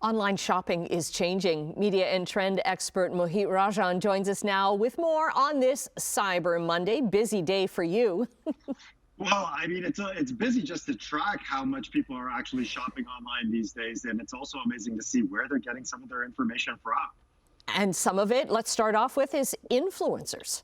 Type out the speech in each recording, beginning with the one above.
Online shopping is changing. Media and trend expert Mohit Rajhans joins us now with more on this Cyber Monday. Busy day for you. Well, I mean, it's busy just to track how much people are actually shopping online these days, and it's also amazing to see where they're getting some of their information from. And some of it, let's start off with, is influencers.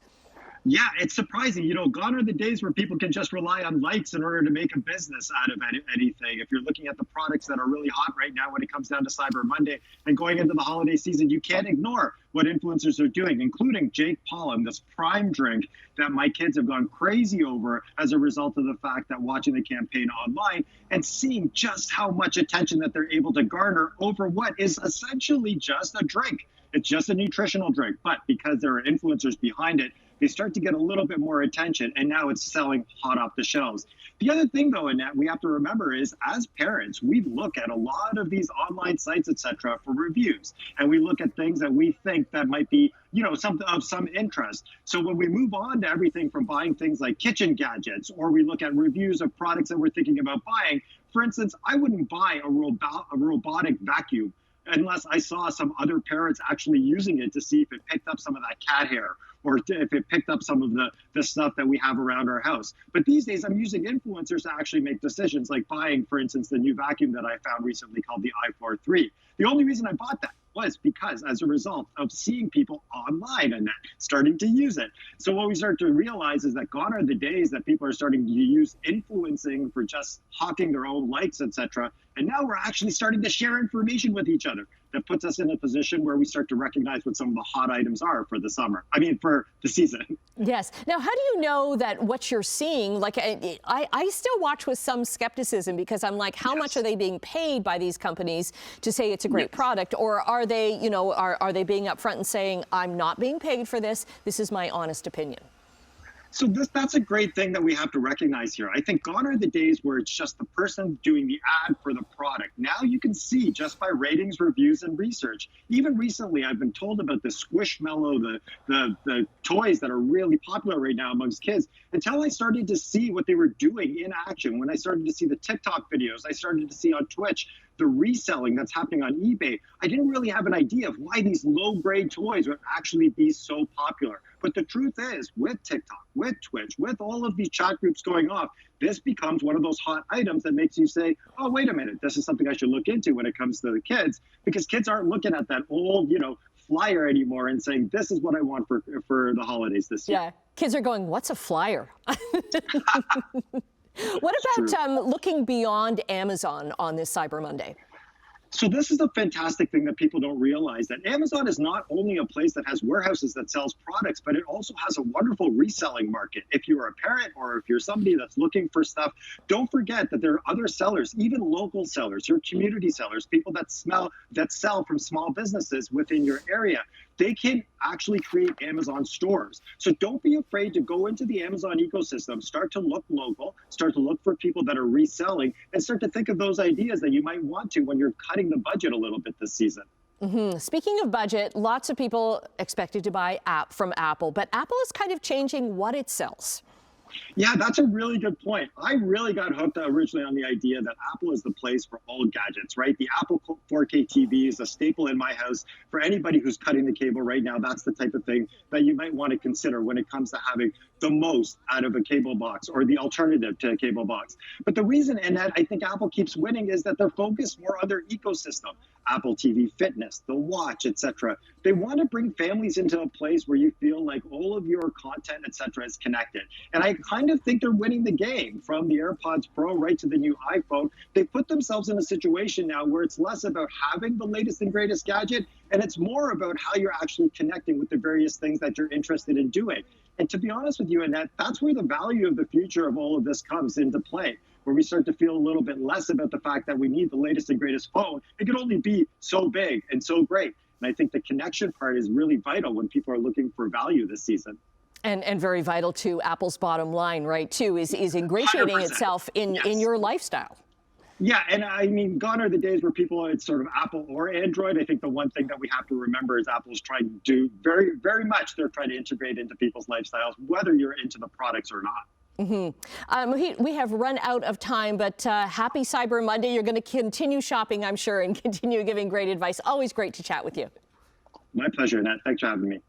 Yeah, it's surprising. Gone are the days where people can just rely on likes in order to make a business out of anything. If you're looking at the products that are really hot right now when it comes down to Cyber Monday and going into the holiday season, you can't ignore what influencers are doing, including Jake Paul and this Prime drink that my kids have gone crazy over as a result of the fact that watching the campaign online and seeing just how much attention that they're able to garner over what is essentially just a drink. It's just a nutritional drink, but because there are influencers behind it, they start to get a little bit more attention, and now it's selling hot off the shelves. The other thing, though, Annette, we have to remember is, as parents, we look at a lot of these online sites, etc., for reviews, and we look at things that we think that might be, something of some interest. So when we move on to everything from buying things like kitchen gadgets, or we look at reviews of products that we're thinking about buying, for instance, I wouldn't buy a robotic vacuum unless I saw some other parents actually using it to see if it picked up some of that cat hair or if it picked up some of the stuff that we have around our house. But these days, I'm using influencers to actually make decisions, like buying, for instance, the new vacuum that I found recently called the i4 3. The only reason I bought that was because as a result of seeing people online and starting to use it. So what we start to realize is that gone are the days that people are starting to use influencing for just hawking their own likes, etc. And now we're actually starting to share information with each other. That puts us in a position where we start to recognize what some of the hot items are for the summer. I mean, for the season. Yes. Now, how do you know that what you're seeing, like I still watch with some skepticism because I'm like, how much are they being paid by these companies to say it's a great product? Or are they, are they being upfront and saying, I'm not being paid for this. This is my honest opinion? So that's a great thing that we have to recognize here. I think gone are the days where it's just the person doing the ad for the product. Now you can see just by ratings, reviews, and research. Even recently, I've been told about the Squishmallow, the toys that are really popular right now amongst kids, until I started to see what they were doing in action. When I started to see the TikTok videos, I started to see on Twitch the reselling that's happening on eBay. I didn't really have an idea of why these low-grade toys would actually be so popular. But the truth is, with TikTok, with Twitch, with all of these chat groups going off, this becomes one of those hot items that makes you say, oh, wait a minute, this is something I should look into when it comes to the kids, because kids aren't looking at that old, flyer anymore and saying, this is what I want for the holidays this year. Yeah, kids are going, what's a flyer? What about looking beyond Amazon on this Cyber Monday? So this is a fantastic thing that people don't realize, that Amazon is not only a place that has warehouses that sells products, but it also has a wonderful reselling market. If you're a parent or if you're somebody that's looking for stuff, don't forget that there are other sellers, even local sellers or community sellers, people that sell from small businesses within your area. They can actually create Amazon stores. So don't be afraid to go into the Amazon ecosystem, start to look local, start to look for people that are reselling, and start to think of those ideas that you might want to when you're cutting the budget a little bit this season. Speaking of budget, lots of people expected to buy from Apple, but Apple is kind of changing what it sells. Yeah, that's a really good point. I really got hooked originally on the idea that Apple is the place for all gadgets, right? The Apple 4K TV is a staple in my house. For anybody who's cutting the cable right now, that's the type of thing that you might want to consider when it comes to having the most out of a cable box or the alternative to a cable box. But the reason, and that I think Apple keeps winning, is that they're focused more on their ecosystem. Apple TV Fitness, the watch, etc. They want to bring families into a place where you feel like all of your content, etc. is connected. And I kind of think they're winning the game, from the AirPods Pro right to the new iPhone. They put themselves in a situation now where it's less about having the latest and greatest gadget, and it's more about how you're actually connecting with the various things that you're interested in doing. And to be honest with you, Annette, that's where the value of the future of all of this comes into play, where we start to feel a little bit less about the fact that we need the latest and greatest phone. It can only be so big and so great. And I think the connection part is really vital when people are looking for value this season. And very vital to Apple's bottom line, right, too, is ingratiating 100%. itself in your lifestyle. Yeah, and I mean, gone are the days where people, it's sort of Apple or Android. I think the one thing that we have to remember is Apple's trying to do very, very much, they're trying to integrate into people's lifestyles, whether you're into the products or not. Mohit, we have run out of time, but happy Cyber Monday. You're going to continue shopping, I'm sure, and continue giving great advice. Always great to chat with you. My pleasure, Annette. Thanks for having me.